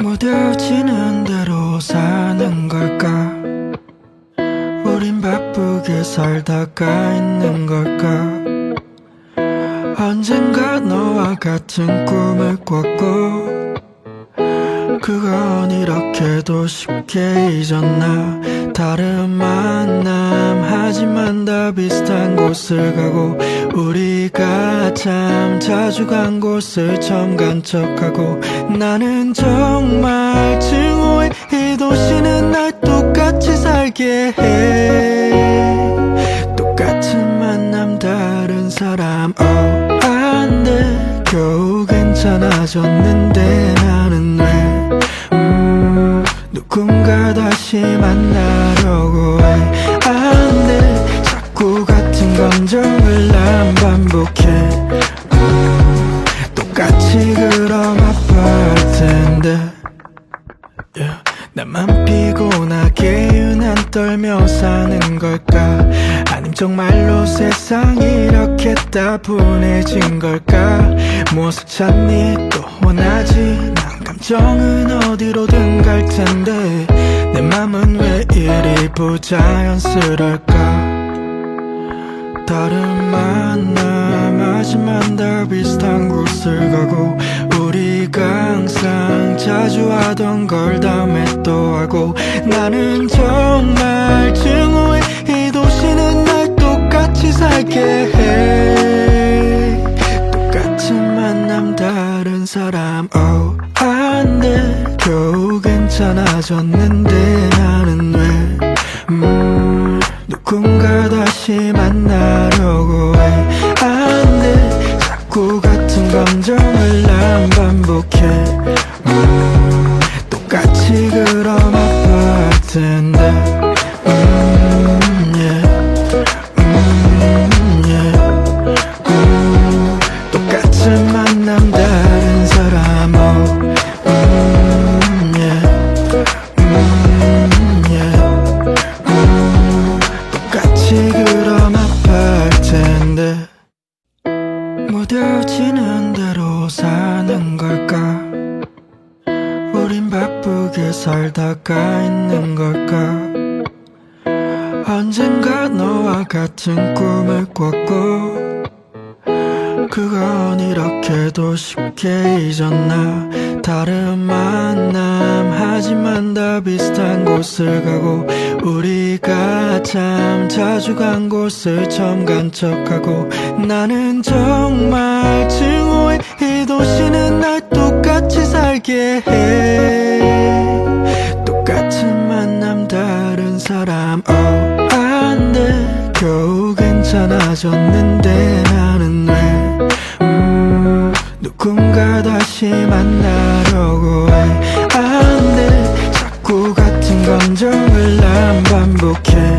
무뎌지는 대로 사는 걸까? 우린 바쁘게 살다가 있는 걸까? 언젠가 너와 같은 꿈을 꿨고 그건 이렇게도 쉽게 잊었나. 다른 만남 하지만 다 비슷한 곳을 가고 우리가 참 자주 간 곳을 처음 간 척하고 나는 정말 증오해. 이 도시는 날 똑같이 살게 해. 똑같은 만남 다른 사람 안 돼. 겨우 괜찮아졌는데 나는 왜 누군가 다시 만나려고 해. 안 돼. 자꾸 같은 감정을 난 반복해. 똑같이 그럼 아파할 텐데 나만 피곤하게 유난 떨며 사는 걸까? 아님 정말로 세상이 이렇게 따분해진 걸까? 무엇을 찾니 또 원하지? 난 감정은 어디로든 갈 텐데 내 맘은 왜 이리 부자연스럴까? 다른 만남 하지만 다 비슷한 곳을 가고 우리가 항상 자주 하던 걸 다음에 또 하고 나는 정말 증오해. 이 도시는 날 똑같이 살게 해. 똑같은 만남 다른 사람 안 돼. 겨우 괜찮아졌는데 나는 왜 누군가 다시 만나려고 해. 안 돼. 자꾸 같은 감정을 난 반복해. 똑같이 그럼 아파할 텐데 똑같은 만남 다른 사람 똑같이 그럼 아파할 텐데 무뎌지는 대로 사는 걸까? 우린 바쁘게 살다가 있는 걸까? 언젠가 너와 같은 꿈을 꿨고 그건 이렇게도 쉽게 잊었나. 다른 만남 하지만 다 비슷한 곳을 가고 우리가 참 자주 간 곳을 처음 간 척하고 나는 정말 증오해. 이 도시는 날 똑같이 살게 해. 똑같은 만남 다른 사람 안 돼. 겨우 괜찮아졌는데 나는 왜 누군가 다시 만나려고 해. 안 돼. 자꾸 같은 감정을 난 반복해.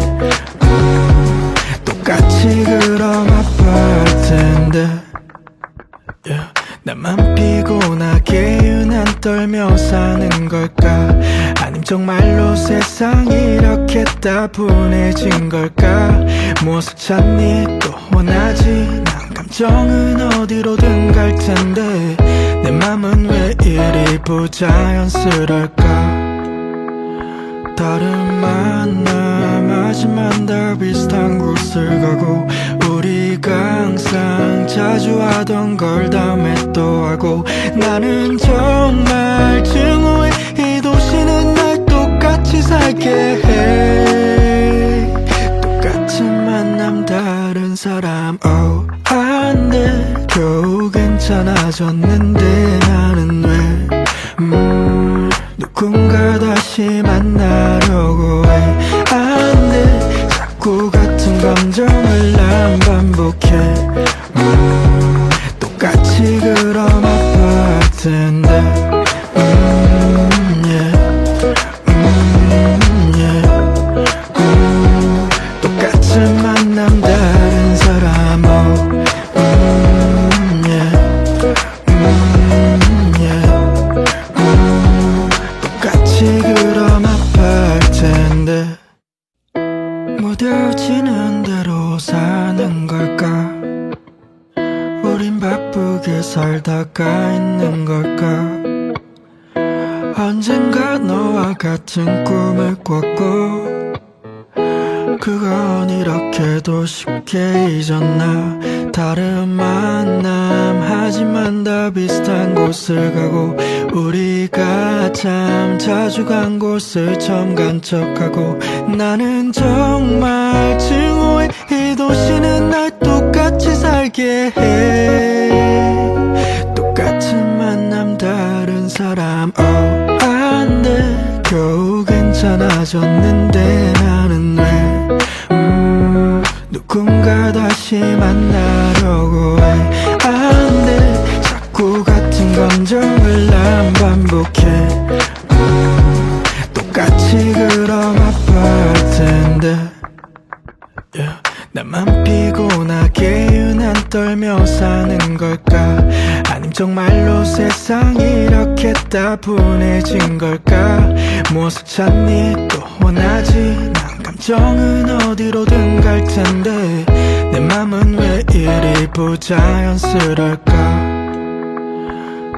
똑같이 그럼 아파할 텐데 나만 피곤하게 유난 떨며 사는 걸까? 아님 정말로 세상이 이렇게 따분해진 걸까? 무엇을 찾니 또 원하지? 난 감정은 어디로든 갈 텐데 내 맘은 왜 이리 부자연스럴까? 다른 만남 하지만 다 비슷한 곳을 가고 우리가 항상 자주 하던 걸 다음에 또 하고 나는 정말 증오해. 이 도시는 날 똑같이 살게 해. 똑같은 만남 다른 사람 안 돼. 겨우 괜찮아졌는데 나는 왜 누군가 다시 만나려고 해. 안 돼. 자꾸 같은 감정을 난 반복해. 똑같이 그럼 아파할 텐데 언젠가 너와 같은 꿈을 꿨고 그건 이렇게도 쉽게 잊었나. 다른 만남 하지만 다 비슷한 곳을 가고 우리가 참 자주 간 곳을 처음 간 척하고 나는 정말 증오해. 이 도시는 날 똑같이 살게 해. 똑같은 만남 다른 사람 안돼. 겨우 괜찮아졌는데 나는 왜 누군가 다시 만나려고 해. 안돼. 자꾸 같은 감정을 난 반복해. 똑같이 그럼 아파할 텐데 나만 피곤하게 유난 떨며 사는 걸까? 아님 정말로 세상이 이렇게 따분해진 걸까? 무엇을 찾니 또 원하지? 난 감정은 어디로든 갈 텐데 내 맘은 왜 이리 부자연스럴까?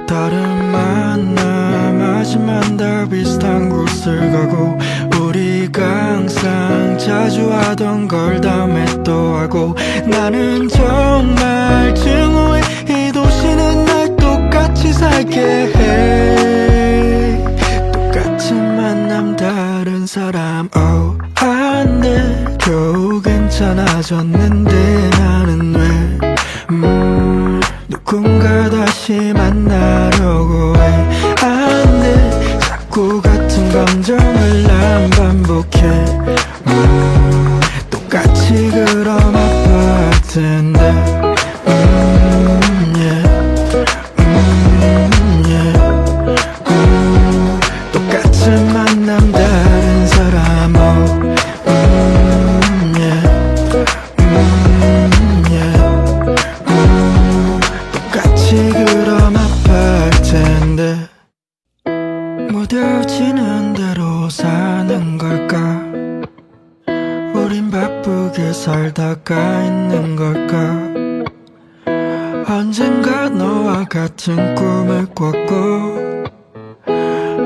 다른 만남 하지만 다 비슷한 곳을 가고 우리가 항상 자주 하던 걸 다음에 또 하고 나는 정말 증오해. 이 도시는 날 똑같이 살게 해. 똑같은 만남 다른 사람 안돼. 겨우 괜찮아졌는데 나는 왜 누군가 다시 만나려고 해. 안돼. 자꾸 같은 감정을 난 반복해. 똑같이 그럼 아파할 텐데 yeah. yeah. 똑같은 만남 다른 사람 yeah. yeah. 똑같이 그럼 아파할 텐데 무뎌지는 대로 사는 걸까? 우린 바쁘게 살다가 있는 걸까? 언젠가 너와 같은 꿈을 꿨고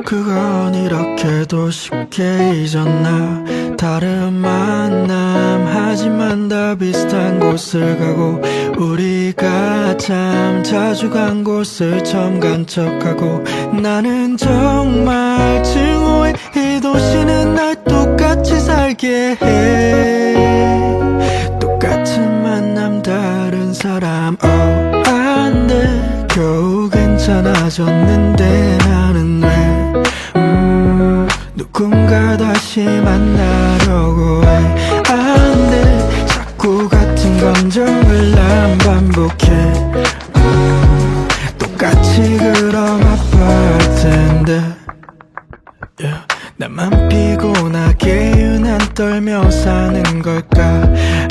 그건 이렇게도 쉽게 잊었나. 다른 만남 하지만 다 비슷한 곳을 가고 우리가 참 자주 간 곳을 처음 간 척하고 나는 정말 증오해. 이 도시는 날 똑같이 살게 해. 똑같은 만남 다른 사람 안돼. 겨우 괜찮아졌는데 나는 왜 누군가 다시 만나려고 해. 안돼. 자꾸 같은 감정을 난 반복해. 똑같이 그럼 아파할 텐데 나만 피곤하게 유난 떨며 사는 걸까?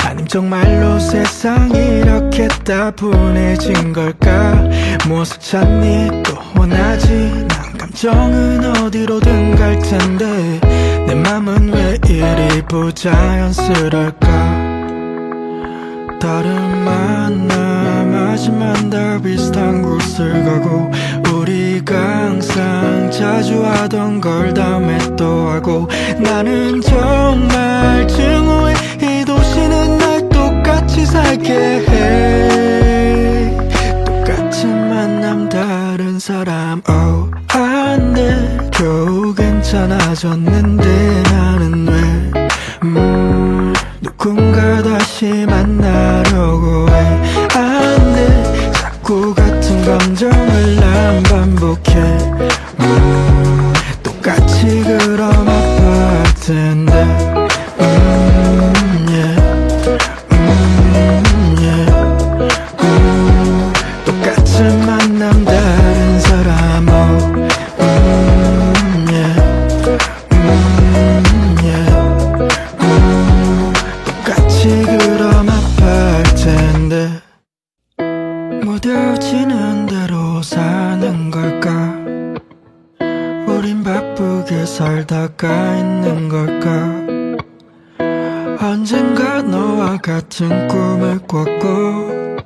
아님 정말로 세상이 이렇게 따분해진 걸까? 무엇을 찾니 또 원하지? 난 감정은 어디로든 갈 텐데 내 맘은 왜 이리 부자연스럴까? 다른 만남 하지만 다 비슷한 곳을 가고 우리가 항상 자주 하던 걸 다음에 또 하고 나는 정말 증오해. 이 도시는 날 똑같이 살게 해. 똑같은 만남 다른 사람 안돼. 겨우 괜찮아졌는데 나는 왜 누군가 다시 만나려고 해. 안돼. 자꾸 같은 감정을 난 반복해. 똑같이 그럼 아파할 텐데 yeah. yeah. 똑같은 만남 다른 사람 yeah. yeah. 똑같이 그럼 아파할 텐데 무뎌지는 대로 사는 걸까? 우린 바쁘게 살다가 있는 걸까? 언젠가 너와 같은 꿈을 꿨고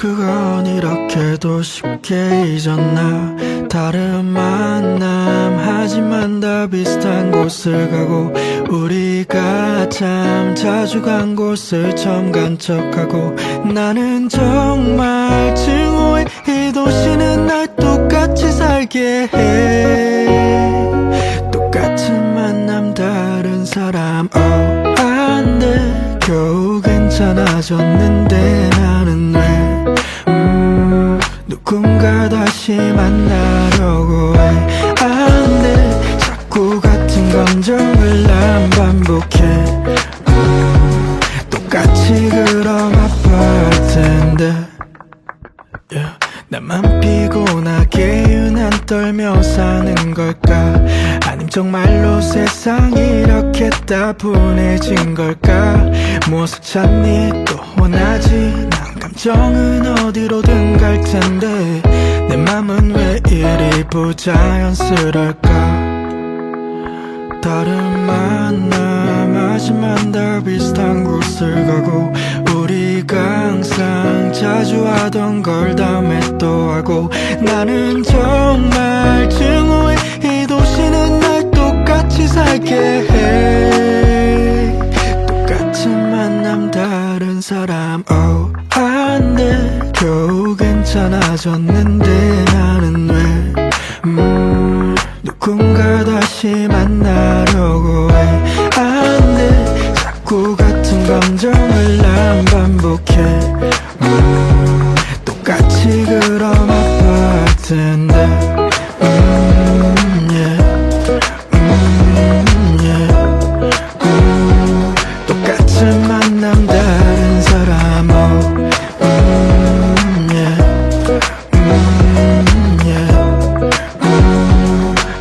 그건 이렇게도 쉽게 잊었나. 다른 만남 하지만 다 비슷한 곳을 가고, 우리가 참 자주 간 곳을 처음 간 척하고. 나는 정말 증오해 이 도시는 날 똑같이 살게 해. 똑같은 만남 다른 사람 안 돼. 겨우 괜찮아졌는데 나는 왜 누군가 다시 만나려고 해. 안 돼. 자꾸 같은 감정을 난 반복해. 똑같이 그럼 아파할 텐데, yeah. 나만 피곤하게 유난 떨며 사는 걸까? 아님 정말로 세상이 이렇게 따분해진 걸까? 무엇을 찾니 또 원하지? 난 감정은 어디로든 갈 텐데 내 맘은 왜 이리 부자연스럴까? 다른 만남 하지만 다 비슷한 곳을 가고, 우리가 항상 자주 하던 걸 다음에 또 하고. 나는 정말 증오해 이 도시는 날 똑같이 살게 해. 똑같은 만남 다른 사람 안 돼. 겨우 괜찮아졌는데 나는 왜 누군가 다시 만나려고 해. 안 돼. 자꾸 같은 감정을 난 반복해. 똑같이 그럼 아파할 텐데, yeah. yeah. 똑같은 만남 다른 사람 yeah.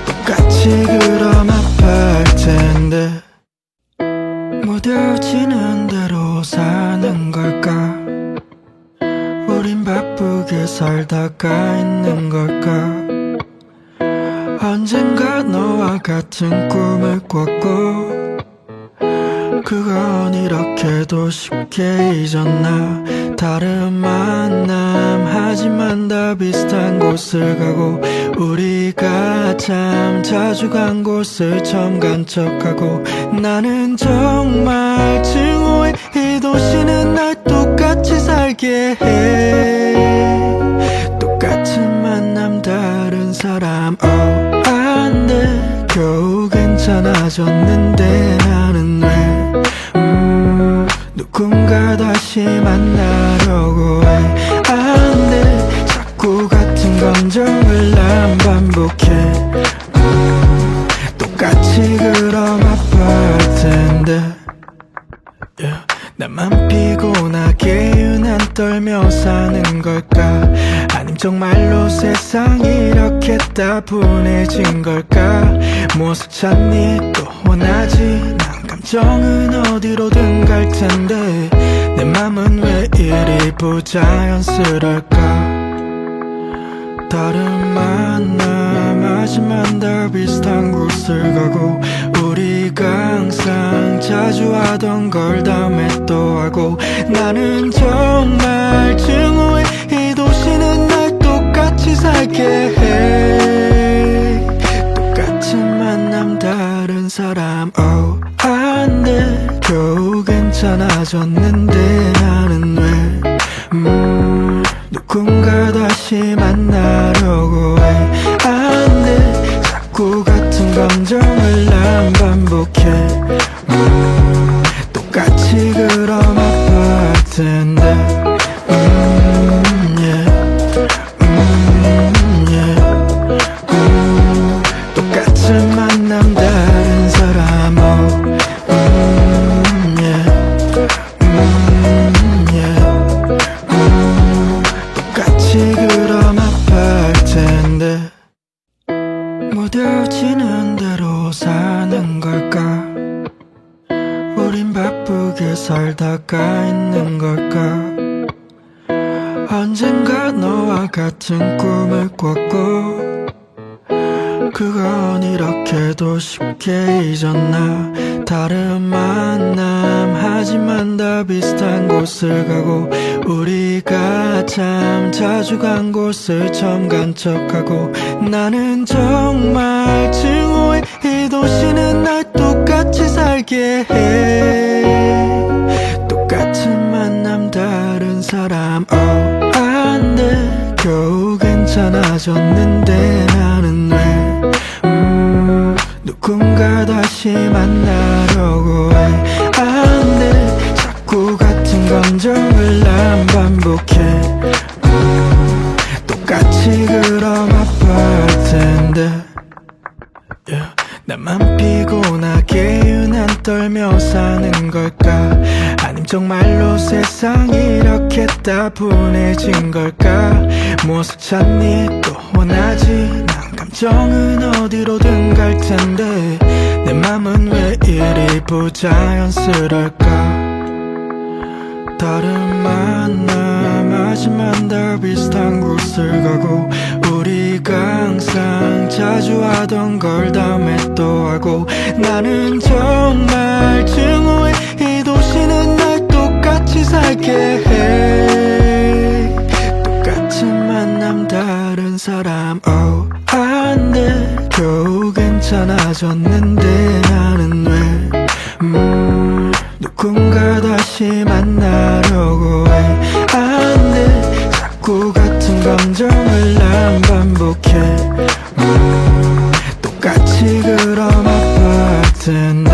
똑같이 그럼 아파할 텐데. 무뎌지는 대로 사는 걸까? 우린 바쁘게 살다가 있는 걸까? 언젠가 너와 같은 꿈을 꿨고, 그건 이렇게도 쉽게 잊었나. 다른 만남 하지만 다 비슷한 곳을 가고, 우리가 참 자주 간 곳을 처음 간 척하고. 나는 정말 증오해 이 도시는 날 똑같이 살게 해. 똑같은 만남 다른 사람 안 돼. 겨우 괜찮아졌는데 나는 왜 누군가 다시 만나려고 해. 안 돼. 자꾸 같은 감정을 난 반복해. 똑같이 그럼 아파할 텐데, yeah. 나만 피곤하게 유난 떨며 사는 걸까? 아님 정말로 세상이 이렇게 따분해진 걸까? 무엇을 찾니 또 원하지? 난 감정은 어디로든 갈 텐데 내 맘은 왜 이리 부자연스럴까? 다른 만남 하지만 다 비슷한 곳을 가고, 우리가 항상 자주 하던 걸 다음에 또 하고. 나는 정말 증오해 이 도시는 날 똑같이 살게 해. 똑같은 만남 다른 사람 안 돼. 겨우 괜찮아졌는데 나는 왜 누군가 다시 만나려고 해. 안 돼. 자꾸 같은 감정을 난 반복해. 똑같이 그럼 아파할 텐데, yeah. yeah. 똑같은 만남 다른 사람 yeah. 똑같이 그럼 아파할 텐데. 무뎌지는 대로 사는 걸까? 우린 바쁘게 살다가 있는 걸까? 언젠가 너와 같은 꿈을 꿨고, 그건 이렇게도 쉽게 잊었나. 다른 만남 하지만 다 비슷한 곳을 가고 우리가 참 자주 간 곳을 처음 간 척하고 나는 정말 증오해 이 도시는 날 똑같이 살게 해 똑같은 만남 다른 사람 안 돼 겨우 괜찮아졌는데 나는 왜 누군가 다시 만나려고 해 안 돼 자꾸 같은 감정을 난 반복해 똑같이 그럼 아파할 텐데 나만 피곤하게 유난 떨며 사는 걸까 아님 정말로 세상이 이렇게 따분해진 걸까 무엇을 찾니 또 원하지 난 감정은 어디로든 갈 텐데 내 맘은 왜 이리 부자연스럴까 다른 만남 하지만 다 비슷한 곳을 가고 우리가 항상 자주 하던 걸 다음에 또 하고 나는 정말 증오해 이 도시는 날 똑같이 살게 해 똑같은 만남 다른 사람 안 돼 겨우 괜찮아졌는데 나는 왜 누군가 다시 만나려고 해 안 돼 자꾸 같은 감정을 난 반복해 똑같이 그럼 아파할 텐데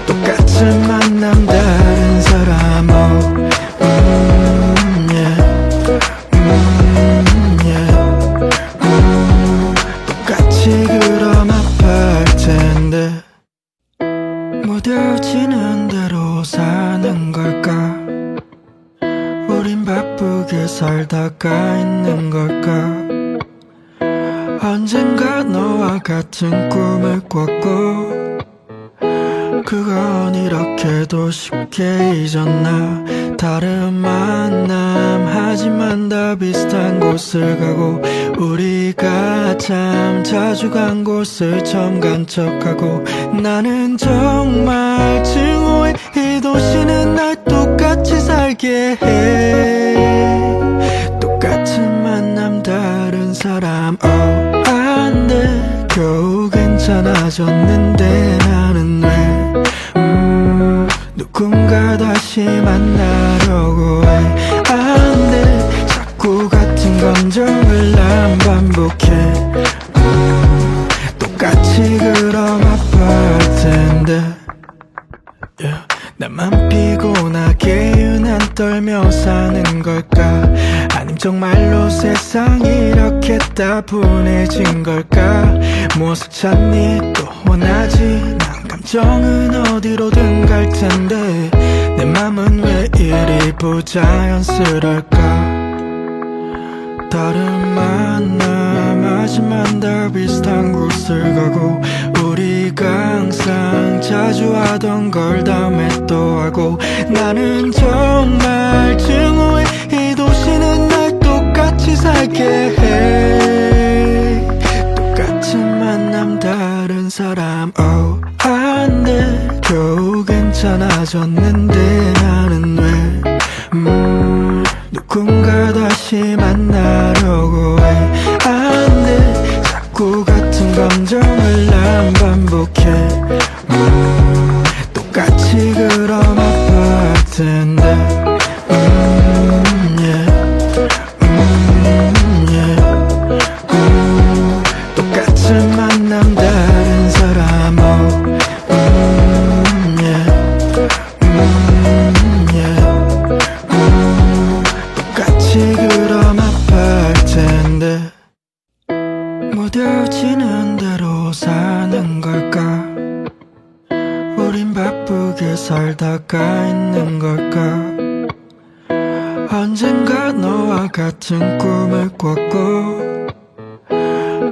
똑같은 만남 다른 사람 똑같이 그럼 아파할 텐데 무뎌지는 대로 사는 걸까 우린 바쁘게 살다가 있는 걸까 언젠가 너와 같은 꿈을 꿨고 그건 이렇게도 쉽게 잊었나 다른 만남 하지만 다 비슷한 곳을 가고 우리가 참 자주 간 곳을 처음 간 척하고 나는 정말 증오해 이 도시는 날 똑같이 살게 해 똑같은 만남 다른 사람 안 돼 겨우 괜찮아졌는데 나는 왜 누군가 다시 만나려고 해 안 돼 자꾸 같은 감정을 난 반복해 똑같이 그럼 아파할 텐데 나만 피곤하게 유난 떨며 사는 걸까 아님 정말로 세상이 이렇게 따분해진 걸까 무엇을 찾니 또 원하지 난 감정은 어디로든 갈 텐데 내 맘은 왜 이리 부자연스럴까 다른 만남 하지만 다 비슷한 곳을 가고 우리가 항상 자주 하던 걸 다음에 또 하고 나는 정말 증오해 이 도시는 날 똑같이 살게 해 똑같은 만남 다른 사람 안 돼 겨우 괜찮아졌는데 나는 왜 누군가 다시 만나려고 해 안 돼 자꾸 같은 감정을 난 반복해 똑같이 그럼 아파할 텐데 똑같은 만남 다른 사람 똑같이 그럼 아파할 텐데 무뎌지는 대로 사는 걸까 우린 바쁘게 살다가 있는 걸까 언젠가 너와 같은 꿈을 꿨고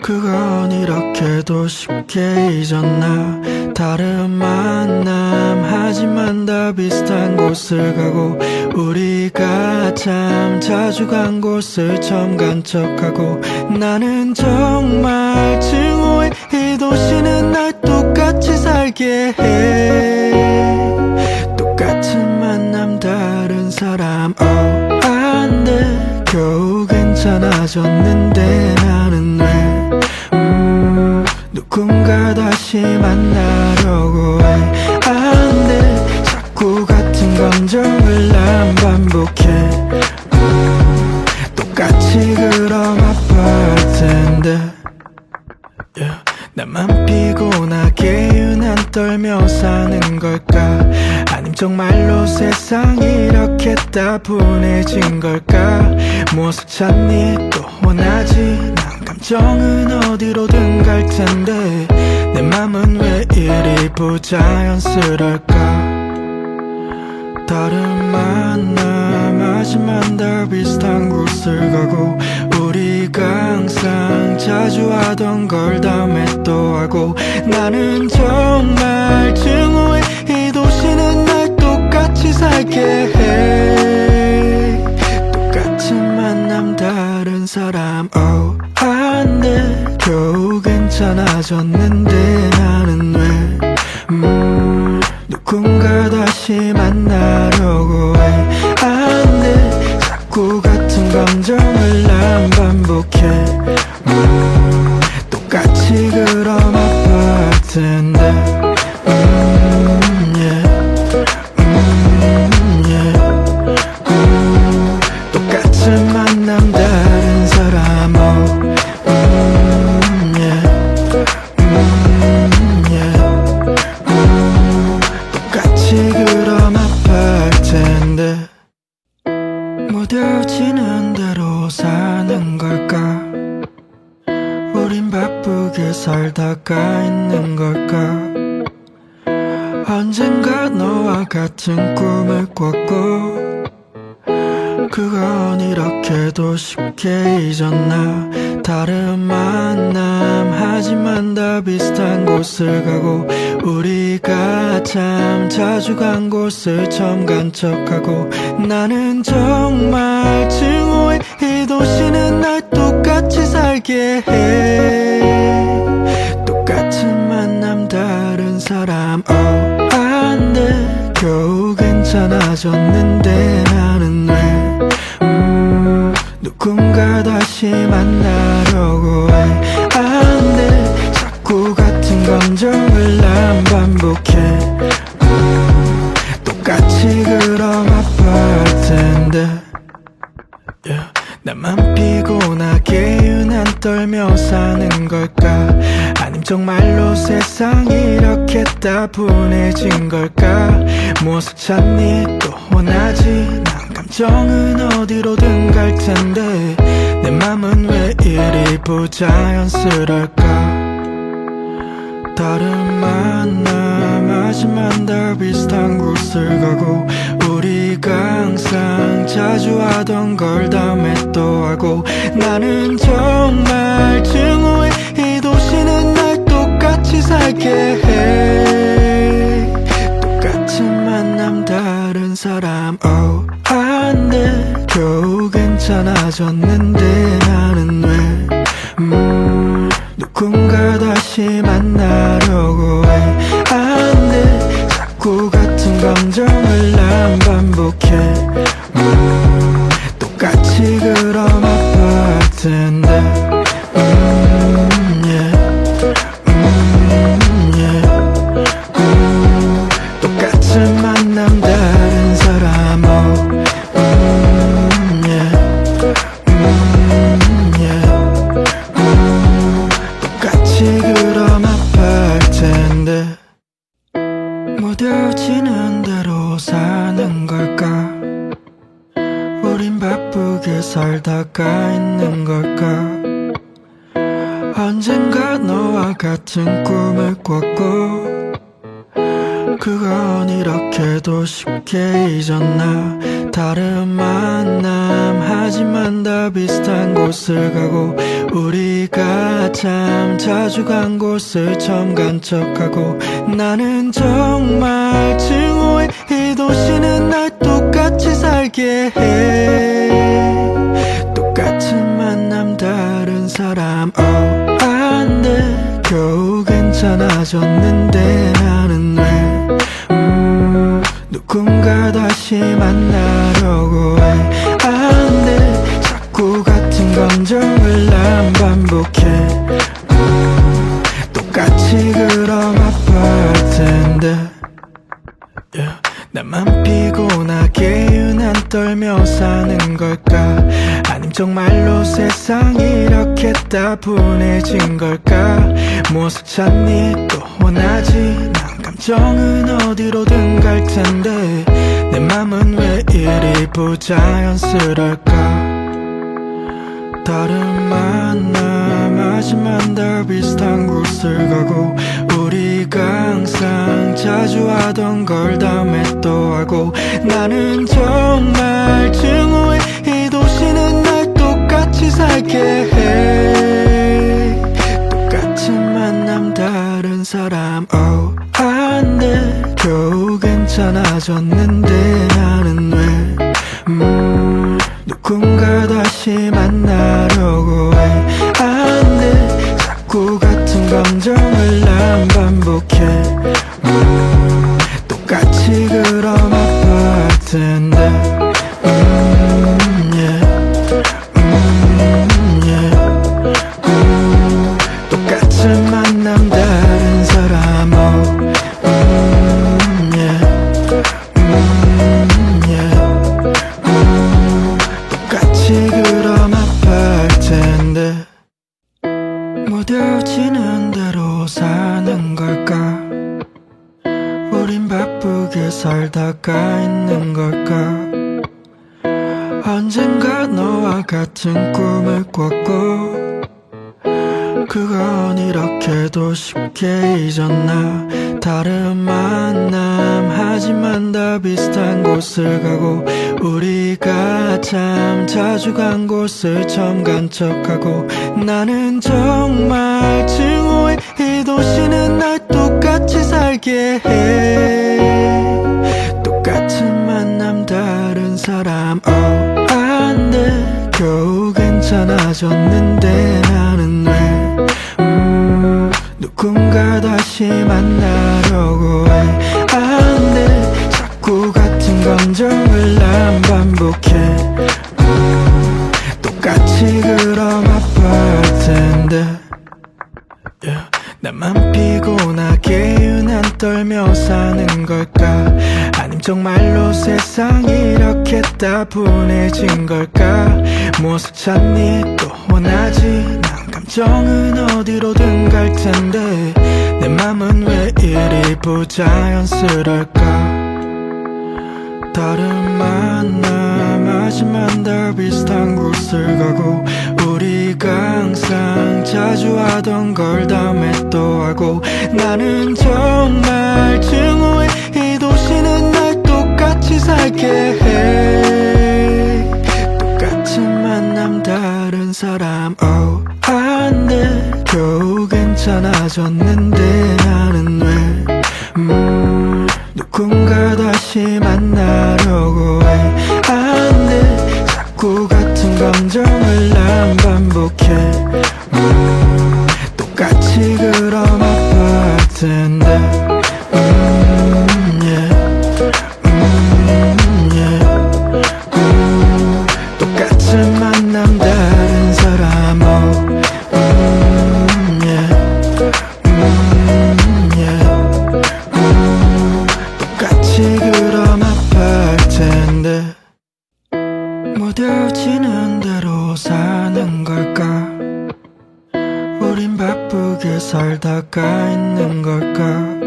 그건 이렇게도 쉽게 잊었나. 다른 만남 하지만 다 비슷한 곳을 가고, 우리가 참 자주 간 곳을 처음 간 척하고. 나는 정말 증오해. 이 도시는 날 똑같이 살게 해. 똑같은 만남 다른 사람. 안 돼. 겨우 괜찮아졌는데 나는 왜 누군가 다시 만나려고 해. 안 돼. 자꾸 같은 감정을 난 반복해. 똑같이 그럼 아파할 텐데. 나만 피곤하게 유난 떨며 사는 걸까? 아님 정말로 세상이 이렇게 따분해진 걸까? 무엇을 찾니 또 원하지? 난 감정은 어디로든 갈 텐데 내 맘은 왜 이리 부자연스럴까? 다른 만남 하지만 다 비슷한 곳을 가고, 우리가 항상 자주 하던 걸 다음에 또 하고. 나는 정말 증오해. 이 도시는 날 똑같이 살게 해. 똑같은 만남 다른 사람. 안 돼. 겨우 괜찮아졌는데 나는 왜 누군가 다시 만나려고 해. 안 돼. 자꾸 같은 감정을 난 반복해. 똑같이 그럼 아파할 텐데. yeah. yeah. 똑같은 만남 다른 사람. yeah. 똑같이 그럼 아파할 텐데. 무뎌지는 대로 사는 걸까? 우린 바쁘게 살다가 있는 걸까? 언젠가 너와 같은 꿈을 꿨고, 그건 이렇게도 쉽게 잊었나. 다른 만남 하지만 다 비슷한 곳을 가고, 우리가 참 자주 간 곳을 처음 간 척하고. 나는 정말 증오해. 이 도시는 날 똑같이 살게 해. 똑같은 만남 다른 사람. 안 돼. 겨우 괜찮아졌는데 나는 왜 누군가 다시 만나려고 해. 안 돼. 자꾸 같은 감정을 난 반복해. 똑같이 그럼 아파할 텐데. 나만 피곤하게 유난 떨며 사는 걸까? 아님 정말로 세상이 이렇게 따분해진 걸까? 무엇을 찾니 또 원하지? 난 감정은 어디로든 갈 텐데 내 맘은 왜 이리 부자연스럴까? 다른 만남 하지만 다 비슷한 곳을 가고, 우리가 항상 자주 하던 걸 다음에 또 하고. 나는 정말 증오해. 이 도시는 날 똑같이 살게 해. 똑같은 만남 다른 사람. 안 돼. 겨우 괜찮아졌는데 나는 왜 누군가 다시 만나려고 해. 안 돼. 자꾸 같은 감정을 난 반복해. 똑같이 그럼 아파할 텐데. yeah. yeah. 똑같은 만남 다른 사람. yeah. 똑같이 그럼 아파할 텐데. 무뎌지는 대로 사는 걸까? 우린 바쁘게 살다가 있는 걸까? 언젠가 너와 같은 꿈을 꿨고, 그건 이렇게도 쉽게 잊었나. 다른 만남 하지 하지만 다 비슷한 곳을 가고 우리가 참 자주 간 곳을 처음 간 척하고 나는 정말 증오해 이 도시는 날 똑같이 살게 해 똑같은 만남 다른 사람 안돼 겨우 괜찮아졌는데 나는 왜 누군가 다시 만나려고 해 안돼 자꾸 같은 감정을 난 반복해 똑같이 그럼 아파할 텐데 나만 피곤하게 유난 떨며 사는 걸까 아님 정말로 세상이 이렇게 따분해진 걸까 무엇을 찾니 또 원하지 난 감정은 어디로든 갈 텐데 내 맘은 왜 이리 부자연스럴까 다른 만남 하지만 다 비슷한 곳을 가고 우리가 항상 자주 하던 걸 다음에 또 하고 나는 정말 증오해 이 도시는 날 똑같이 살게 해 똑같은 만남 다른 사람 안돼 겨우 괜찮아졌는데 나는 왜 누군가 다시 만나려고 해 안돼 자꾸 같은 감정을 난 반복해 똑같이 그럼 아파할 텐데 yeah. 똑같은 만남 다른 사람 똑같이 그럼 아파할 텐데 무뎌지는 대로 사는 걸까 우린 바쁘게 살다가 있는 걸까 언젠가 너와 같은 꿈을 꿨고 그건 이렇게도 쉽게 잊었나 다른 만남 하지만 다 비슷한 곳을 가고 우리가 참 자주 간 곳을 처음 간 척하고 나는 정말 증오해 이 도시는 날 똑같이 살게 해 똑같은 만남 다른 사람 안돼 겨우 괜찮아졌는데 나는 왜 누군가 다시 만나려고 해 안돼 자꾸 같은 감정을 난 반복해 똑같이 그럼 아파할 텐데 나만 피곤하게 유난 떨며 사는 걸까 아님 정말로 세상이 이렇게 따분해진 걸까 무엇을 찾니 또 원하지 난 감정은 어디로든 갈 텐데 내 맘은 왜 이리 부자연스럴까 다른 만남 하지만 다 비슷한 곳을 가고 우리가 항상 자주 하던 걸 다음에 또 하고 나는 정말 증오해 이 도시는 날 똑같이 살게 해 똑같은 만남 다른 사람 안돼 겨우 괜찮아졌는데 나는 왜 누군가 다시 만나려고 해 안돼 자꾸 같은 감정을 난 반복해 똑같이 그럼 아파할 텐데 똑같은 만남 다른 사람 똑같이 그럼 아파할 텐데 무뎌지는 대로 사는 걸까 우린 바쁘게 살다가 있는 걸까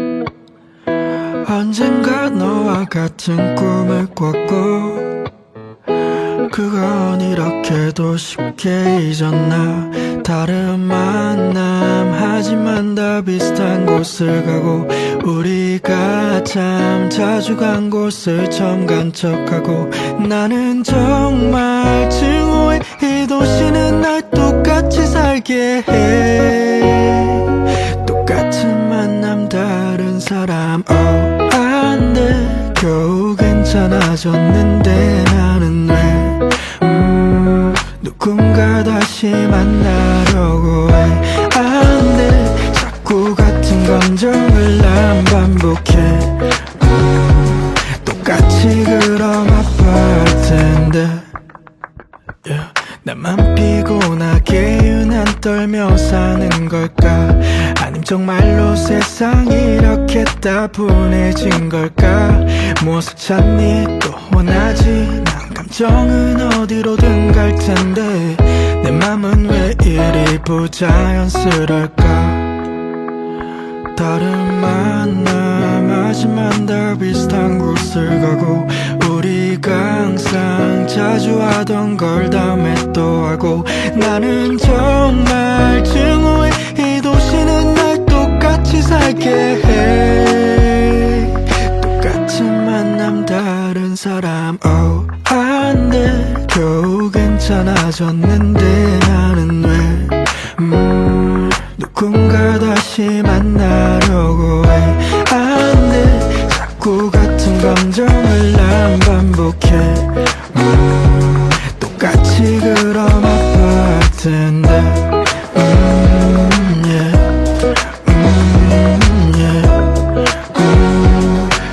언젠가 너와 같은 꿈을 꿨고 그건 이렇게도 쉽게 잊었나 다른 만남 하지만 다 비슷한 곳을 가고 우리가 참 자주 간 곳을 처음 간 척하고 나는 정말 증오해 이 도시는 날 똑같이 살게 해. 똑같은 만남 다른 사람 안돼. 겨우 괜찮아졌는데 나는 왜 누군가 다시 만나려고 해. 안돼. 자꾸 같은 감정을 난 반복해. 똑같이 그럼 아파할 텐데 나만 피곤하게 유난 떨며 사는 걸까? 아님 정말로 세상이 이렇게 따분해진 걸까? 무엇을 찾니 또 원하지? 난 감정은 어디로든 갈 텐데 내 맘은 왜 이리 부자연스럴까? 다른 만남 하지만 다 비슷한 곳을 가고 우리가 항상 자주 하던 걸 다음에 또 하고 나는 정말 증오해. 이 도시는 날 똑같이 살게 해. 똑같은 만남 다른 사람 안돼. 겨우 괜찮아졌는데 나는 왜 누군가 다시 만나려고 해. 안돼. 자꾸 같은 감정을 난 반복해. 똑같이 그럼 아파할 텐데 yeah.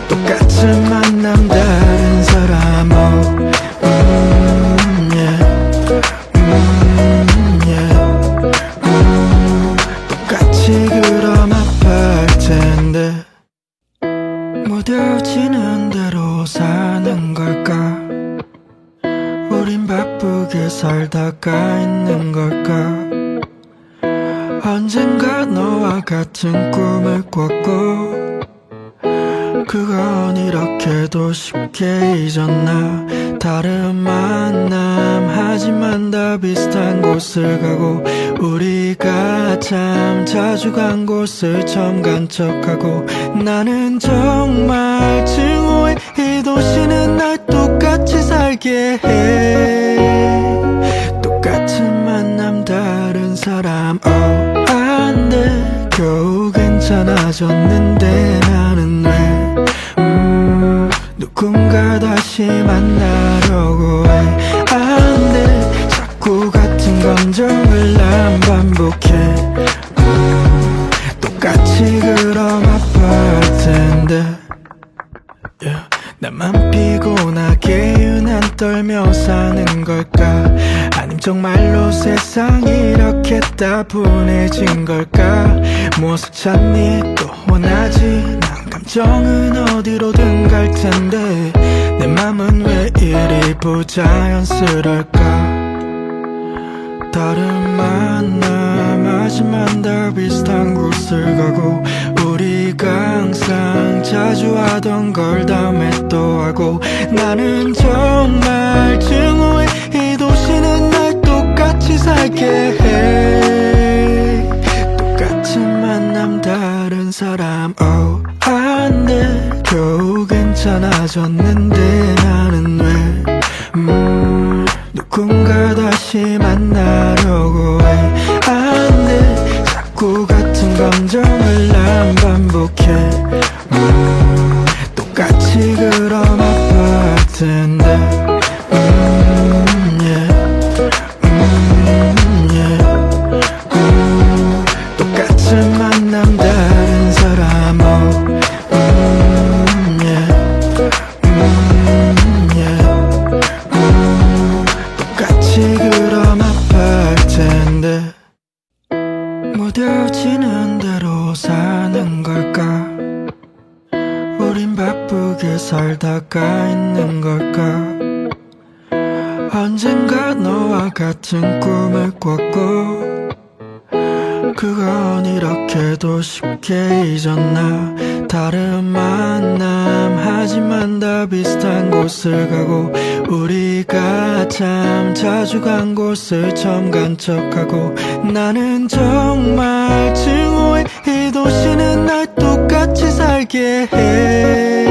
똑같은 만남 다른 사람 똑같이 그럼 아파할 텐데 무뎌지는 대로 사는 걸까? 우린 바쁘게 살다가 있는 걸까? 언젠가 너와 같은 꿈을 꿨고 그건 이렇게도 쉽게 잊었나? 다른 만남 하지만 다 비슷한 곳을 가고 우리가 참 자주 간 곳을 처음 간 척하고 나는 정말 증오해. 이 도시는 날 똑같이 살게 해. 똑같은 만남 다른 사람 안돼. 겨우 괜찮아졌는데 나는 왜 누군가 다시 만나려고 해. 안돼. 자꾸 같은 감정을 난 반복해. 똑같이 그럼 아파할 텐데 나만 피곤하게 유난 떨며 사는 걸까? 아님 정말로 세상이 이렇게 따분해진 걸까? 무엇을 찾니 또 원하지? 난 감정은 어디로든 갈 텐데 내 맘은 왜 이리 부자연스럴까? 다른 만남 하지만 다 비슷한 곳을 가고 우리가 항상 자주 하던 걸 다음에 또 하고 나는 정말 증오해. 이 도시는 날 똑같이 살게 해. 똑같은 만남 다른 사람 안돼. 겨우 괜찮아졌는데 나는 왜 누군가 다시 만나려고 해. 안돼. 자꾸 같은 감정을 난 반복해. 똑같이 그럼 아파할 텐데 똑같은 만남 다른 사람 똑같이 그럼 아파할 텐데 무뎌지는 대로 사는 걸까? 우린 바쁘게 살다가 있는 걸까? 언젠가 너와 같은 꿈을 꿨고 그건 이렇게도 쉽게 잊었나? 다른 만남 하지만 다 비슷한 곳을 가고 우리가 참 자주 간 곳을 처음 간 척하고 나는 정말 증오해. 이 도시는 날 똑같이 살게 해.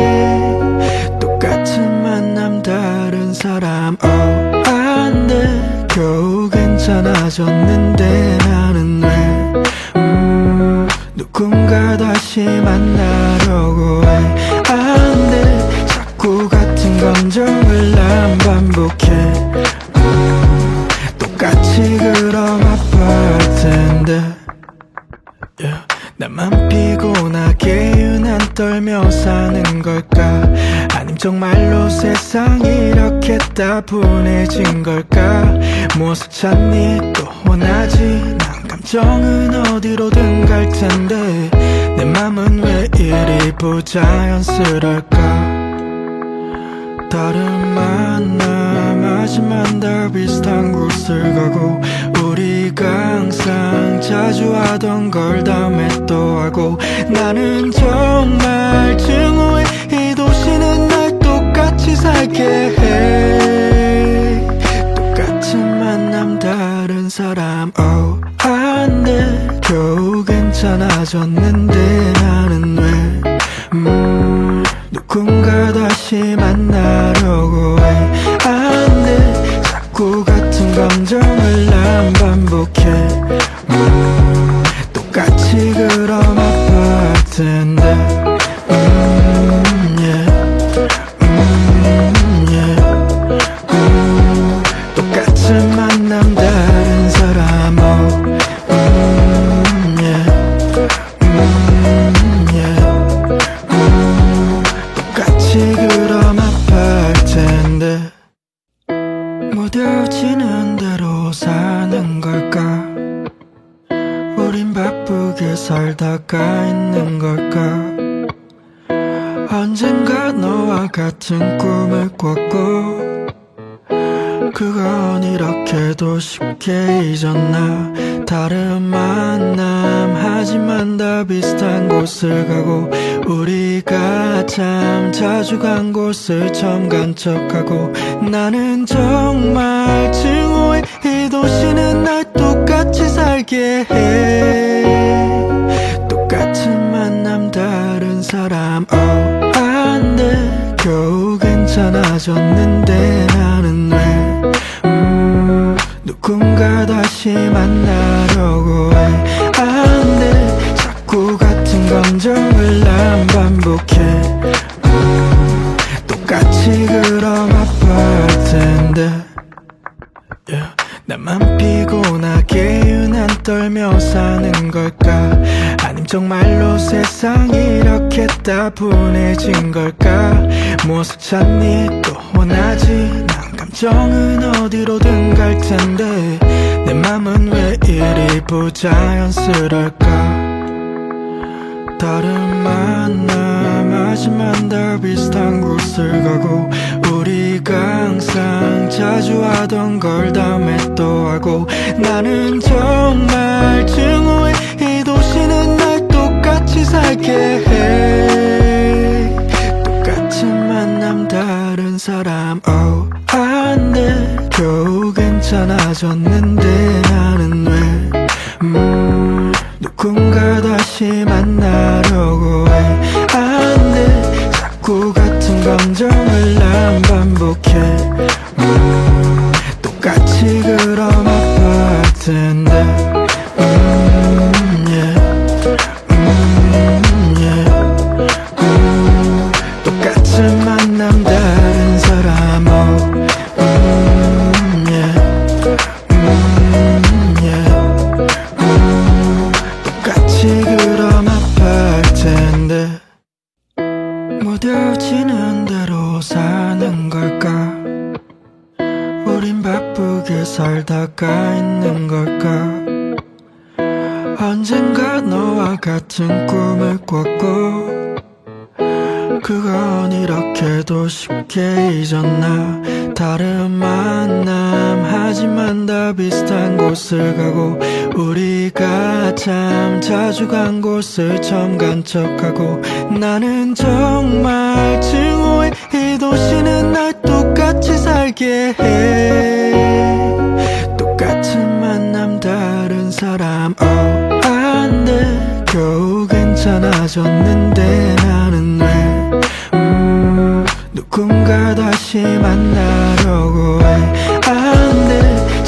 똑같은 만남 다른 사람 안돼. 겨우 괜찮아졌는데 나는 왜 누군가 다시 만나려고 해. 안 돼, 자꾸 같은 감정을 난 반복해. 똑같이 그럼 아파할 텐데 나만 피곤하게 유난 떨며 사는 걸까? 아님 정말로 세상이 이렇게 따분해진 걸까? 무엇을 찾니 또 원하지? 난 감정은 어디로든 갈 텐데 내 맘은 왜 이리 부자연스럴까? 다른 만남 하지만 다 비슷한 곳을 가고 우리가 항상 자주 하던 걸 다음에 또 하고 나는 정말 증오해. 이 도시는 날 똑같이 살게 해. 똑같은 만남 다른 사람 안 돼. 겨우 괜찮아졌는데 나는 왜 누군가 다시 만나려고 해. 안 돼, 자꾸 같은 감정을 난 반복해. 똑같이 그럼 아파할 텐데 똑같은 만남 다른 사람 똑같이 그럼 아파할 텐데 무뎌지는 대로 사는 걸까? 우린 바쁘게 살다가 있는 걸까? 언젠가 너와 같은 꿈을 꿨고 그건 이렇게도 쉽게 잊었나? 다른 만남 하지만 다 비슷한 곳을 가고 우리가 참 자주 간 곳을 처음 간 척하고 나는 정말 증오해. 이 도시는 날 똑같이 살게 해. 똑같은 만남 다른 사람 안 돼. 겨우 괜찮아졌는데 나는 왜 누군가 다시 만나려고 해. 안 돼, 자꾸 같은 감정을 난 반복해. 똑같이 그럼 아파할 텐데 나만 피곤하게 유난 떨며 사는 걸까? 아님 정말로 세상이 이렇게 따분해진 걸까? 무엇을 찾니 또 원하지? 난 감정은 어디로든 갈 텐데 내 맘은 왜 이리 부자연스럴까? 다른 만남 하지만 다 비슷한 곳을 가고 우리가 항상 자주 하던 걸 다음에 또 하고 나는 정말 증오해. 이 도시는 날 똑같이 살게 해. 똑같은 만남 다른 사람 안 돼. 겨우 괜찮아졌는데 나는 왜 누군가 다시 만나려고 해. 안 돼, 자꾸 같은 감정을 난 반복해. 똑같이 그럼 아파할 텐데 똑같은 만남 다른 사람 똑같이 그럼 아파할 텐데 무뎌지는 대로 사는 걸까? 우린 바쁘게 살다가 있는 걸까? 언젠가 너와 같은 꿈을 꿨고 그건 이렇게도 쉽게 잊었나? 다른 만남 하지만 다 비슷한 곳을 가고 우리가 참 자주 간 곳을 처음 간 척하고 나는 정말 증오해. 이 도시는 날 똑같이 살게 해. 똑같은 만남 다른 사람 안 돼. 겨우 괜찮아졌는데 나는 왜 누군가 다시 만나려고 해. 안 돼,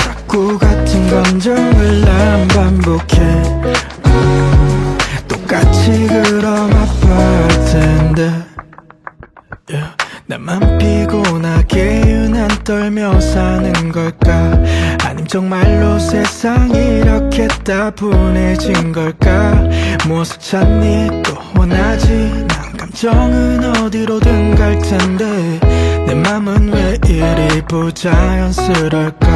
정말로 세상이 이렇게 따분해진 걸까? 무엇을 찾니 또 원하지? 난 감정은 어디로든 갈 텐데 내 맘은 왜 이리 부자연스러울까?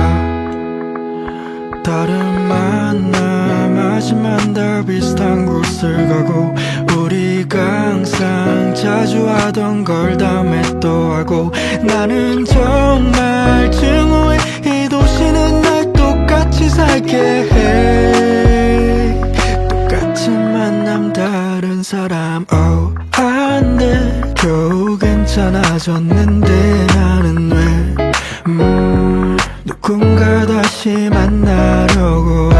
다른 만남 하지만 다 비슷한 곳을 가고 우리가 항상 자주 하던 걸 다음에 또 하고 나는 정말 증오해 이 도시는 날 똑같이 살게 해 똑같은 만남 다른 사람 안 돼 겨우 괜찮아졌는데 나는 왜 누군가 다시 만나려고 해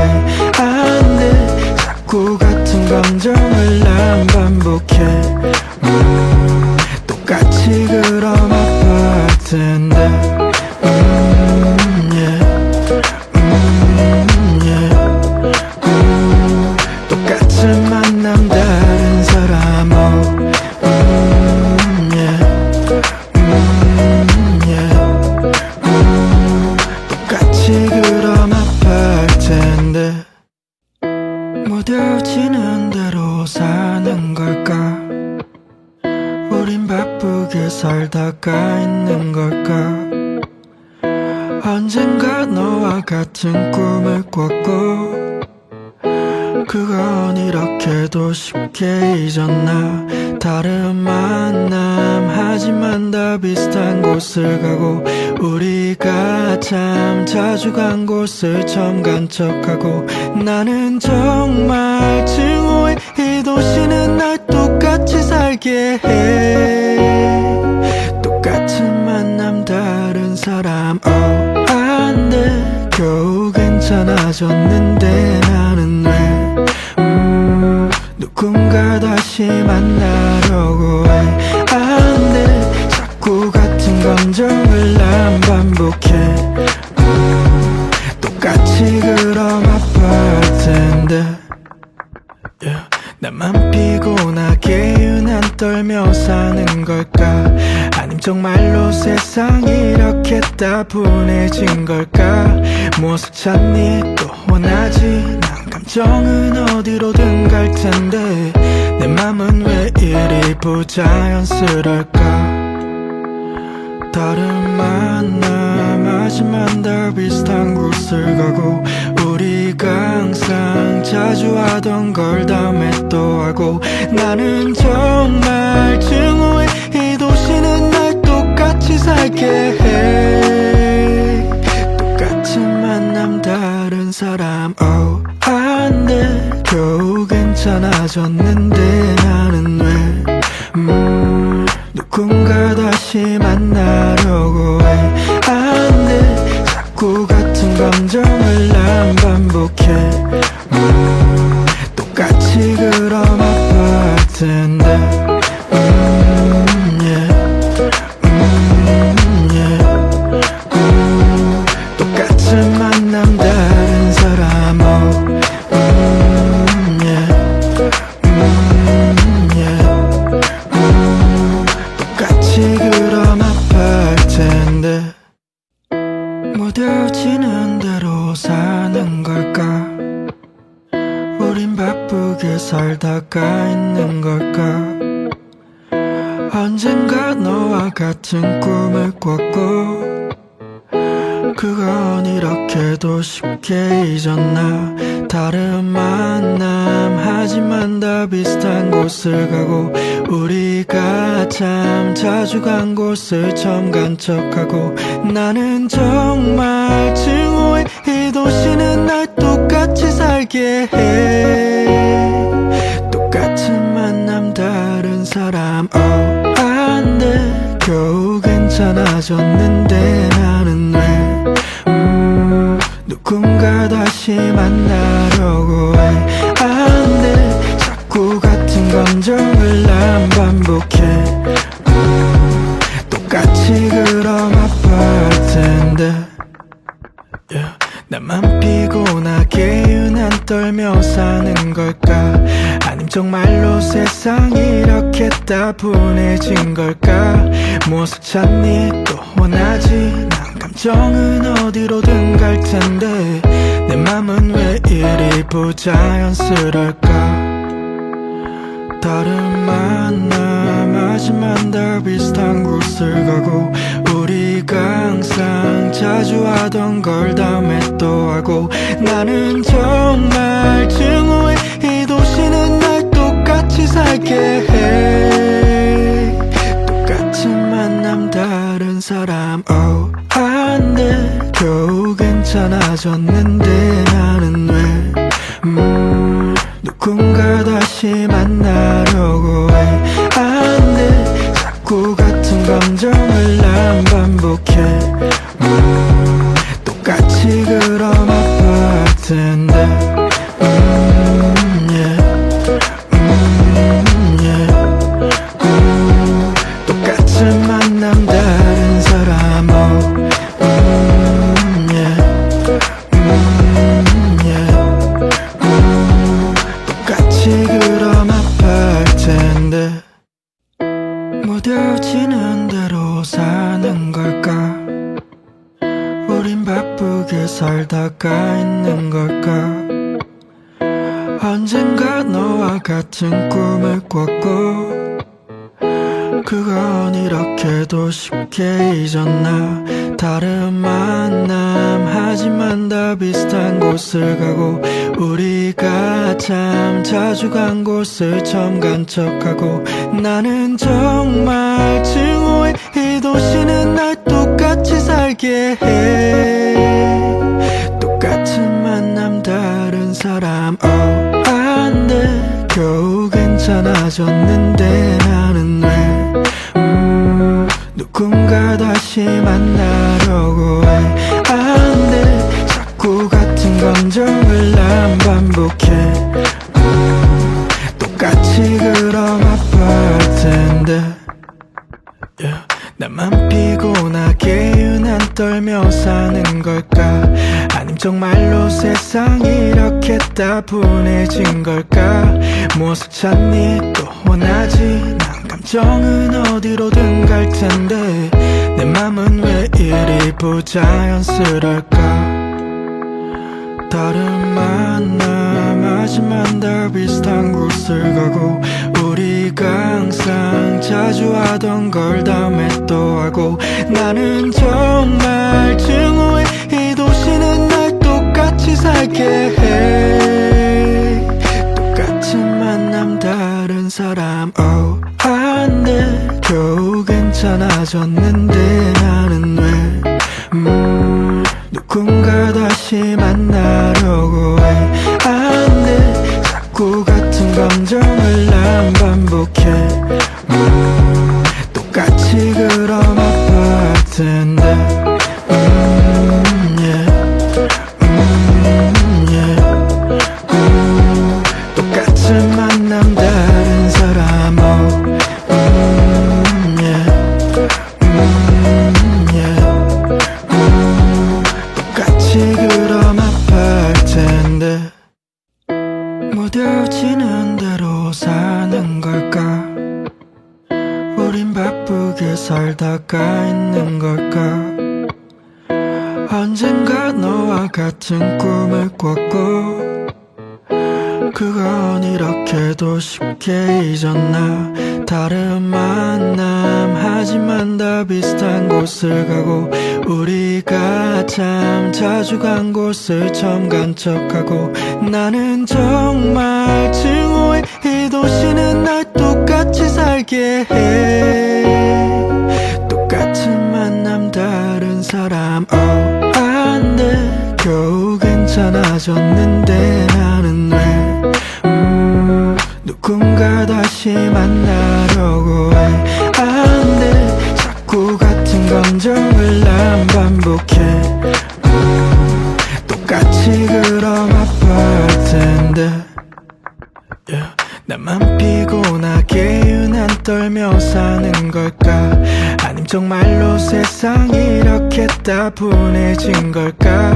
안 돼 자꾸 같은 감정을 난 반복해 똑같이 그럼 아파할 텐데 똑같은 만남 다른 사람 똑같이 그럼 아파할 텐데 무뎌지는 대로 사는 걸까? 우린 바쁘게 살다가 있는 걸까? 언젠가 너와 같은 꿈을 꿨고 그건 이렇게도 쉽게 잊었나? 다른 만남 하지만 다 비슷한 곳을 가고 우리가 참 자주 간 곳을 처음 간 척하고 나는 정말 증오해 이 도시는 날 똑같이 살게 해 똑같은 만남 다른 사람 안 돼 겨우 괜찮아졌는데 나는 왜 누군가 다시 만나려고 해 안 돼 자꾸 같은 감정을 난 반복해 똑같이 그럼 아파할 텐데 나만 피곤하게 유난 떨며 사는 걸까? 아님 정말로 세상이 이렇게 따분해진 걸까? 무엇을 찾니 또 원하지? 난 감정은 어디로든 갈 텐데 내 맘은 왜 이리 부자연스러울까? 다른 만남 하지만 다 비슷한 곳을 가고 우리가 항상 자주 하던 걸 다음에 또 하고 나는 정말 증오해 이 도시는 날 똑같이 살게 해 똑같은 만남 다른 사람 안 돼 겨우 괜찮아졌는데 나는 왜 누군가 다시 만나려고 해 안 돼 자꾸 같은 감정을 난 반복해 똑같이 그럼 아파할 텐데 똑같은 만남 다른 사람 똑같이 그럼 아파할 텐데 무뎌지는 대로 사는 걸까? 우린 바쁘게 살다가 있는 걸까? 언젠가 너와 같은 꿈을 꿨고 그건 이렇게도 쉽게 잊었나? 다른 만남 하지만 다 비슷한 곳을 가고 우리가 참 자주 간 곳을 처음 간 척하고 나는 정말 증오해 이 도시는 날 똑같이 살게 해 똑같은 만남 다른 사람 안 돼 겨우 괜찮아졌는데 나는 왜 누군가 다시 만나려고 해 안 돼 자꾸 같은 감정을 난 반복해 똑같이 그럼 아파할 텐데 나만 피곤하게 유난 떨며 사는 걸까? 아님 정말로 세상이 이렇게 따분해진 걸까? 무엇을 찾니 또 원하지? 난 감정은 어디로든 갈 텐데 내 맘은 왜 이리 부자연스럴까. 다른 만남 하지만 다 비슷한 곳을 가고 우리가 항상 자주 하던 걸 다음에 또 하고 나는 정말 증오해 이 도시는 날 똑같이 살게 해. 똑같은 만남 다른 사람 안돼 겨우 괜찮아졌는데 나는 왜 누군가 다시 만나려고 해. 안돼 자꾸 같은 감정을 난 반복해. 똑같이 그럼 아파할 텐데 똑같은 만남 다른 사람 똑같이 그럼 아파할 텐데 무뎌지는 대로 사는 걸까. 우린 바쁘게 살다가 있는 걸까. 언젠가 너와 같은 꿈을 꿨고 그건 이렇게도 쉽게 잊었나. 다른 만남 하지만 다 비슷한 곳을 가고 우리가 참 자주 간 곳을 처음 간 척하고 나는 정말 증오해 이 도시는 날 똑같이 살게 해. 똑같은 만남 다른 사람 안돼 겨우 괜찮아졌는데 나는 왜 누군가 다시 만나려고 해. 안돼 자꾸 같은 감정을 난 반복해. 똑같이 그럼 아파할 텐데 나만 피곤하게 유난 떨며 사는 걸까. 아님 정말로 세상이 이렇게 따분해진 걸까. 무엇을 찾니 또 원하지. 난 감정은 어디로든 갈 텐데 내 맘은 왜 이리 부자연스럴까. 다른 만남 하지만 다 비슷한 곳을 가고 우리가 항상 자주 하던 걸 다음에 또 하고 나는 정말 증오해 이 도시는 날 똑같이 살게 해. 똑같은 만남 다른 사람 안돼 겨우 괜찮아졌는데 나는 왜 누군가 다시 만나려고 해. 안돼 자꾸 같은 감정을 난 반복해. 똑같이 그럼 아파할 텐데 똑같은 만남 다른 사람 똑같이 그럼 아파할 텐데 무뎌지는 대로 사는 걸까. 우린 바쁘게 살다가 있는 걸까. 언젠가 너와 같은 꿈을 꿨고 그건 이렇게도 쉽게 잊었나. 다른 만남 하지만 다 비슷한 곳을 가고 우리가 참 자주 간 곳을 처음 간 척하고 나는 정말 증오해 이 도시는 날 똑같이 살게 해. 똑같은 만남 다른 사람 안돼 겨우 괜찮아졌는데 나는 왜 누군가 다시 만나려고 해. 안돼 자꾸 같은 감정을 난 반복해. 똑같이 그럼 아파할 텐데 나만 피곤하게 유난 떨며 사는 걸까. 아님 정말로 세상이 이렇게 따분해진 걸까.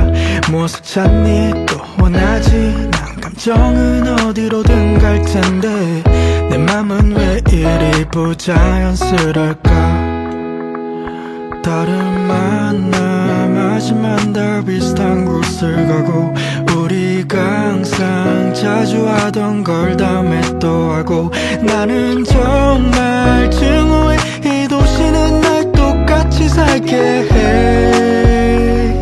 무엇을 찾니 또 원하지. 난 감정은 어디로든 갈 텐데 내 맘은 왜 이리 부자연스럴까. 다른 만남 하지만 다 비슷한 곳을 가고 우리가 항상 자주 하던 걸 다음에 또 하고 나는 정말 증오해 이 도시는 날 똑같이 살게 해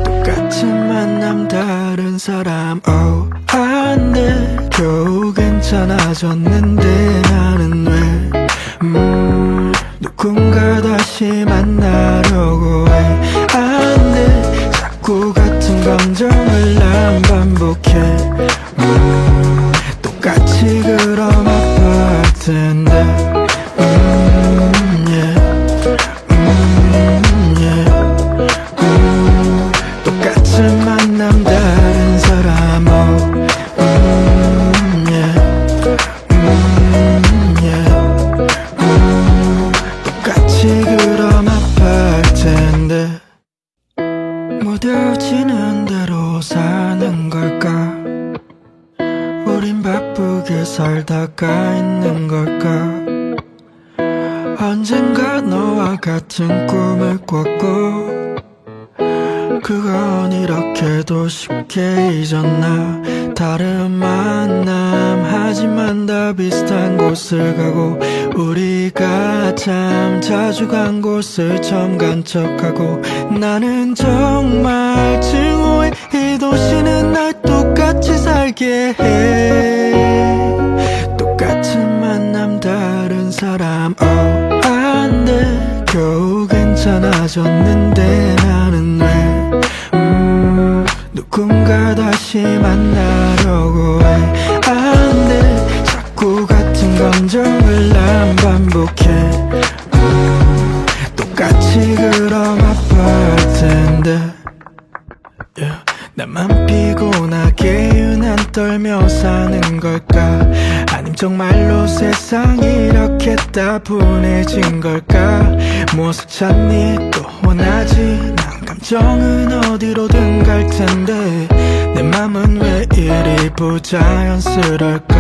똑같은 만남 다른 사람 안돼 겨우 괜찮아졌는데 나는 왜 누군가 다시 만나려고 해 안돼 자꾸 같은 감정을 난 반복해 똑같이 그럼 아파할 텐데 yeah. 똑같은 만남 다른 사람 똑같이 그럼 아파할 텐데 무뎌지는 대로 사는 걸까 우린 바쁘게 살다가 있는 걸까 언젠가 너와 같은 꿈을 꿨고 그건 이렇게도 쉽게 잊었나 다른 만남 하지만 다 비슷한 곳을 가고 우리가 참 자주 간 곳을 처음 간 척하고 나는 정말 증오해 이 도시는 날 똑같이 살게 해 똑같은 만남 다른 사람 안돼 겨우 괜찮아졌는데 나는 왜 누군가 다시 만나려고 해 안돼 자꾸 같은 감정을 난 반복해 똑같이 그럼 아파할 텐데 yeah. 나만 피곤하게 유난 떨며 사는 걸까 아님 정말로 세상이 이렇게 따분해진 걸까 무엇을 찾니 또 원하지 난 감정은 어디로든 갈 텐데 내 맘은 왜 이리 부자연스러울까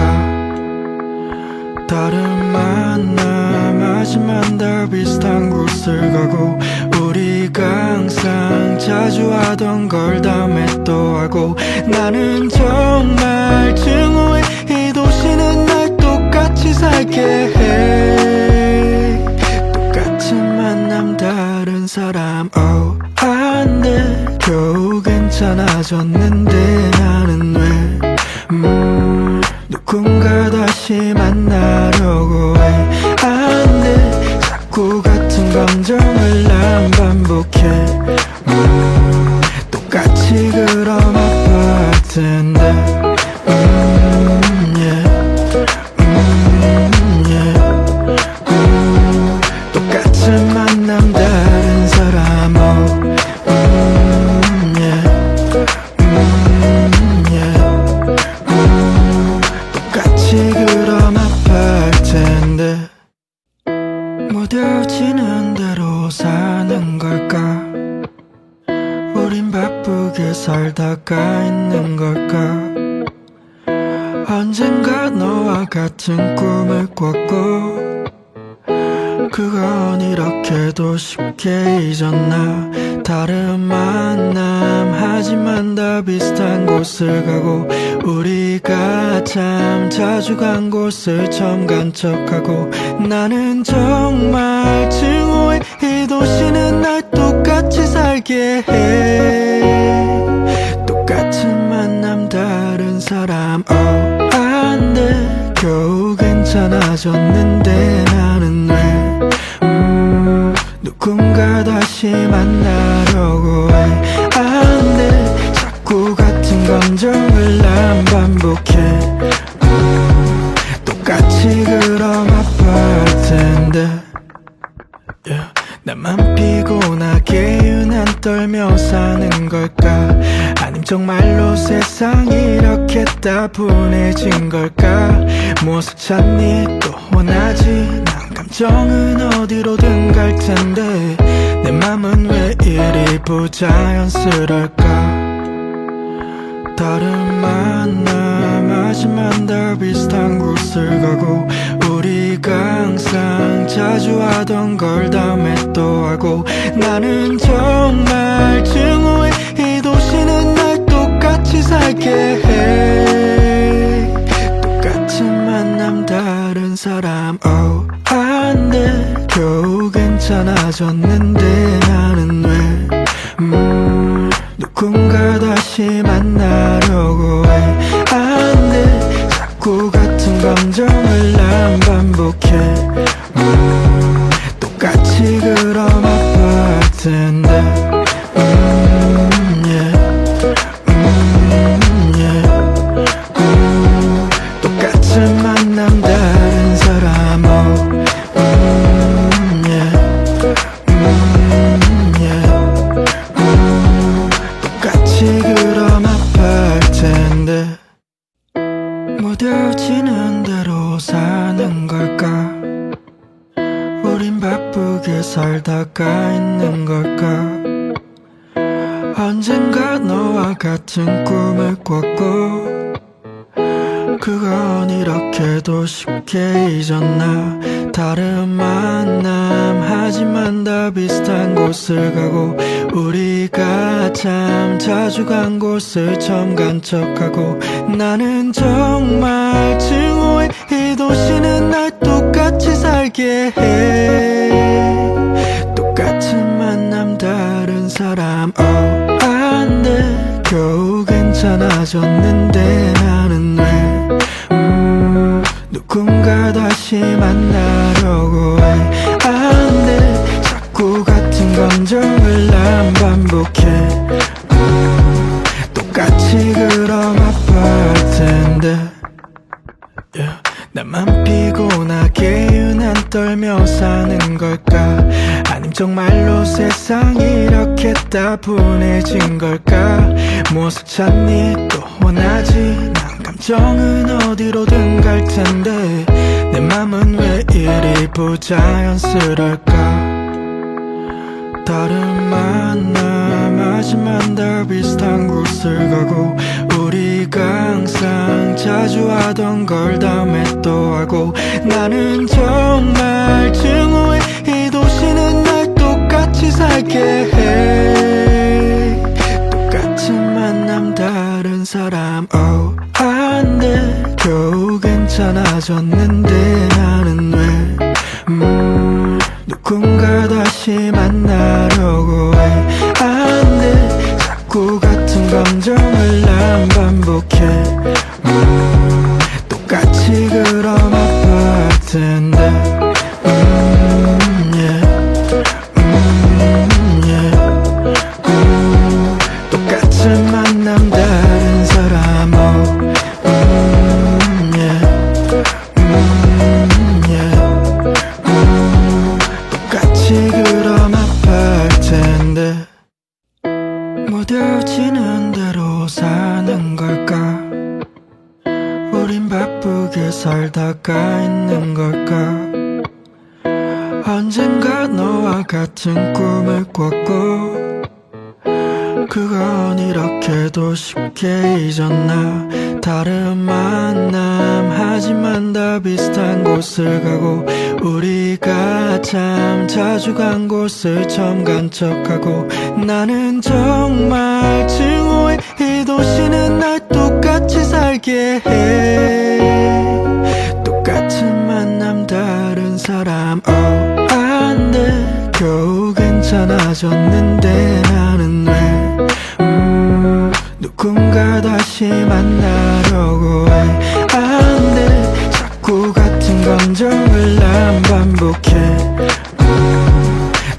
다른 만남 하지만 다 비슷한 곳을 가고 우리가 항상 자주 하던 걸 다음에 또 하고 나는 정말 증오해 이 도시는 날 똑같이 살게 해 똑같은 만남 다른 사람 안돼 겨우 괜찮아졌는데 나는 왜 누군가 다시 만나려고 해 안돼 자꾸 같은 감정을 난 반복해 똑같이 그럼 아파할 텐데 yeah. 똑같은 만남 다른 사람 똑같이 그럼 아파할 텐데 무뎌지는 대로 사는 걸까 우린 바쁘게 살다가 있는 걸까 언젠가 너와 같은 꿈을 꿨고 그건 이렇게도 쉽게 잊었나 다른 만남 하지만 다 비슷한 곳을 가고 우리가 참 자주 간 곳을 처음 간 척하고 나는 정말 증오해 이 도시는 날 똑같이 살게 해 똑같은 만남 다른 사람 안돼 겨우 괜찮아졌는데 나는 왜 누군가 다시 만나려고 해 안돼 자꾸 같은 감정을 난 반복해 똑같이 그럼 아파할 텐데 yeah. 나만 피곤하게 유난 떨며 사는 걸까 아님 정말로 세상이 이렇게 따분해진 걸까 무엇을 찾니 또 원하지 난 감정은 어디로든 갈 텐데 내 맘은 왜 이리 부자연스러울까 다른 만남 하지만 다 비슷한 곳을 가고 우리 우리가 항상 자주 하던 걸 다음에 또 하고 나는 정말 증오해 이 도시는 날 똑같이 살게 해 똑같은 만남 다른 사람 안돼 겨우 괜찮아졌는데 나는 왜 누군가 다시 만나려고 해 안돼 자꾸 같은 감정을 난 반복해 똑같이 그럼 아파할 텐데 yeah. yeah. 똑같은 만남 다른 사람 yeah. yeah. 똑같이 그럼 아파할 텐데 무뎌지는 대로 사는 걸까 우린 바쁘게 살다가 있는 걸까 언젠가 너와 같은 꿈을 꿨고 그건 이렇게도 쉽게 잊었나 다른 만남 하지만 다 비슷한 곳을 가고 우리가 참 자주 간 곳을 처음 간 척하고 나는 정말 증오해 이 도시는 날 똑같이 살게 해 똑같은 만남 다른 사람 안돼 겨우 괜찮아졌는데 나는 왜 누군가 다시 만나려고 해 안돼 자꾸 같은 감정을 난 반복해 똑같이 그럼 아파할 텐데 yeah. 나만 피곤하게 유난 떨며 사는 걸까 아님 정말로 세상이 이렇게 따분해진 걸까 무엇을 찾니 또 원하지 난 감정은 어디로든 갈 텐데 내 맘은 왜 이리 부자연스러울까 다른 만남 하지만 다 비슷한 곳을 가고 우리가 항상 자주 하던 걸 다음에 또 하고 나는 정말 증오해 이 도시는 날 똑같이 살게 해 똑같은 만남 다른 사람 안돼 겨우 괜찮아졌는데 나는 왜 누군가 다시 만나려고 해 안돼 자꾸 같은 감정을 난 반복해 똑같이 그럼 아파할 텐데 yeah. yeah. 똑같은 만남 다른 사람 yeah. yeah. 똑같이 그럼 아파할 텐데 무뎌지는 대로 사는 걸까 우린 바쁘게 살다가 있는 걸까 언젠가 너와 같은 꿈을 꿨고 그건 이렇게도 쉽게 잊었나 다른 만남 하지만 다 비슷한 곳을 가고 우리가 참 자주 간 곳을 처음 간 척하고 나는 정말 증오해 이 도시는 날 똑같이 살게 해 똑같은 만남 다른 사람 안돼 겨우 괜찮아졌는데 나는 왜 누군가 다시 만나려고 해 안돼 자꾸 같은 감정을 난 반복해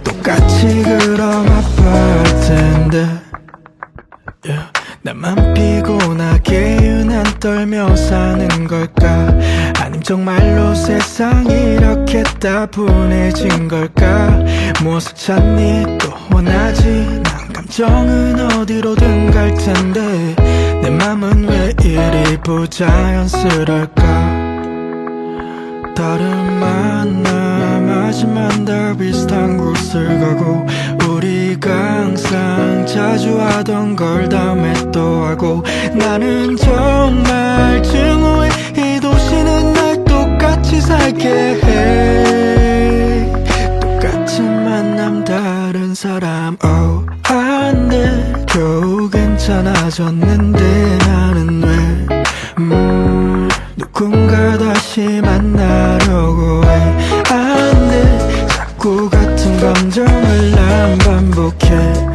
똑같이 그럼 아파할 텐데 yeah. 나만 피곤하게 유난 떨며 사는 걸까 아님 정말로 세상이 이렇게 따분해진 걸까 무엇을 찾니 또 원하지 난 감정은 어디로든 갈 텐데 내 맘은 왜 이리 부자연스러울까 다른 만남 하지만 다 비슷한 곳을 가고 우리가 항상 자주 하던 걸 다음에 또 하고 나는 정말 증오해 이 도시는 날 똑같이 살 알게 해. 똑같은 만남 다른 사람 안돼 겨우 괜찮아졌는데 나는 왜 누군가 다시 만나려고 해. 안돼 자꾸 같은 감정을 난 반복해.